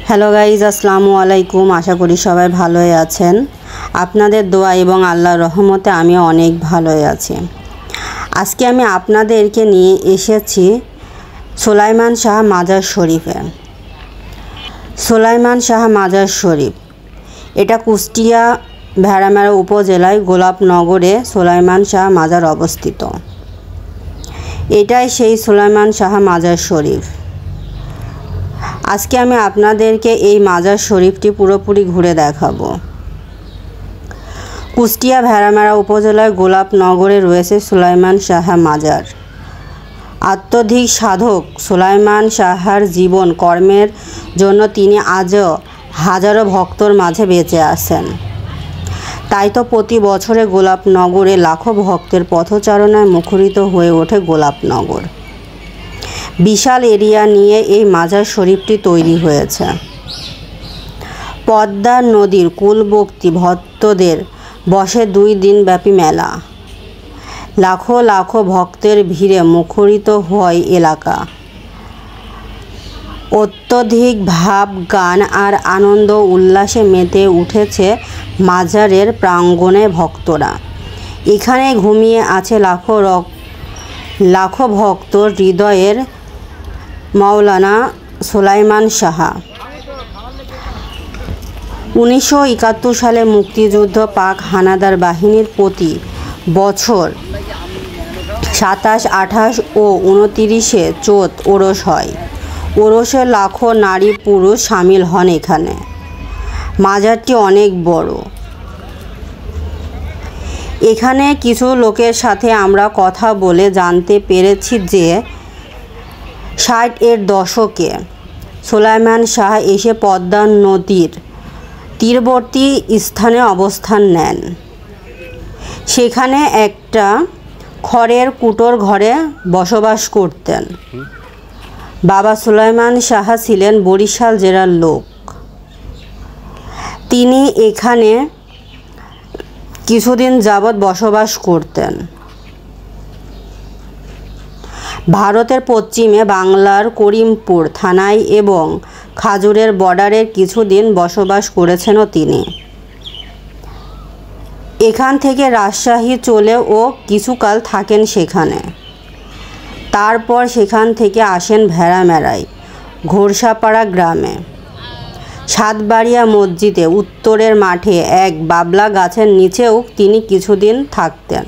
Hello guys, আসসালামু আলাইকুম। আশা করি সবাই ভালোই আছেন। আপনাদের দোয়া এবং আল্লাহর রহমতে আমি অনেক ভালোই আছি। আজকে আমি আপনাদেরকে নিয়ে এসেছি সুলাইমান শাহ মাজার শরীফে। সুলাইমান শাহ মাজার শরীফ এটা কুষ্টিয়া ভেড়ামারা উপজেলায় গোলাপনগরে সুলাইমান শাহ মাজার অবস্থিত। এটাই সেই সুলাইমান শাহ মাজার শরীফ। আজকে আমি আপনাদেরকে এই মাজার শরীফটি পুরোপুরি ঘুরে দেখাবো। কুষ্টিয়া ভেড়ামারা উপজেলার গোলাপনগরে রয়েছে সুলাইমান শাহ মাজার। আত্মধিক সাধক সুলাইমান শাহর জীবন কর্মের জন্য তিনি আজও হাজারো ভক্তর মাঝে বেঁচে আছেন। তাই তো প্রতি বছরে গোলাপনগরে লাখো ভক্তের পথচারণায় মুখরিত হয়ে ওঠে গোলাপনগর। বিশাল এরিয়া নিয়ে এই মাজার শরীফটি তৈরি হয়েছে। পদ্মা নদীর কূলবর্তী ভক্তদের বসে 2 দিনব্যাপী মেলা। লাখো লাখো ভক্তের ভিড়ে মুখরিত হয় এলাকা। অত্যধিক ভাব, গান আর আনন্দ উল্লাসে মেতে উঠেছে মাজারের প্রাঙ্গণে ভক্তরা। এখানে ঘুমিয়ে আছে লাখো ভক্তর হৃদয়ের মাওলানা সুলাইমান শাহ। 1971 সালে মুক্তিযুদ্ধ পাক হানাদার বাহিনীর প্রতি বছর 27, 28 ও 29 চৈত ওরস হয়। ওরসে লাখো নারী পুরুষ সামিল হন এখানে। মাজারটি অনেক বড়। এখানে কিছু লোকের সাথে আমরা কথা বলে জানতে পেরেছি যে 60-এর দশকে সুলাইমান শাহ এসে পদ্মা নদীর তীরবর্তী স্থানে অবস্থান নেন। সেখানে একটা খড়ের কুটোর ঘরে বসবাস করতেন। বাবা সুলাইমান শাহ ছিলেন বরিশাল জেলার লোক। তিনি এখানে কিছুদিন যাবৎ বসবাস করতেন। ভারতের পশ্চিমে বাংলার করিমপুর থানায় এবং খাজুরের বর্ডারে কিছুদিন বসবাস করেছেনও তিনি। এখান থেকে রাজশাহী চলেও কিছুকাল থাকেন সেখানে। তারপর সেখান থেকে আসেন ভেড়ামারায় ঘোড়সাপাড়া গ্রামে সাতবাড়িয়া মসজিদে উত্তরের মাঠে এক বাবলা গাছের নিচেও তিনি কিছুদিন থাকতেন।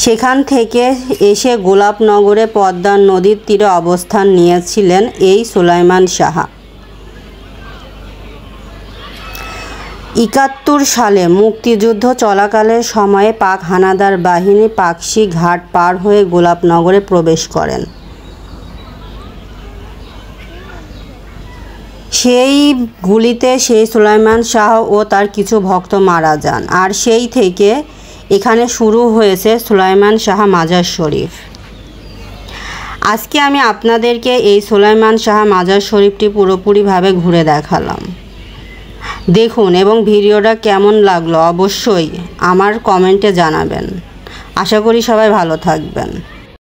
সেখান থেকে এসে গোলাপনগরে পদ্মা নদীর তীরে অবস্থান নিয়েছিলেন এই সুলাইমান শাহ। 71 সালে মুক্তিযুদ্ধ চলাকালে সময়ে পাক হানাদার বাহিনী পাকশি ঘাট পার হয়ে গোলাপনগরে প্রবেশ করেন। সেই গুলিতে সেই সুলাইমান শাহ ও তার কিছু ভক্ত মারা যান। আর সেই থেকে এখানে শুরু হয়েছে সুলাইমান শাহ মাজার শরীফ। আজকে আমি আপনাদেরকে এই সুলাইমান শাহ মাজার শরীফটি পুরোপুরিভাবে ঘুরে দেখালাম। দেখুন এবং ভিডিওটা কেমন লাগলো অবশ্যই আমার কমেন্টে জানাবেন। আশা করি সবাই ভালো থাকবেন।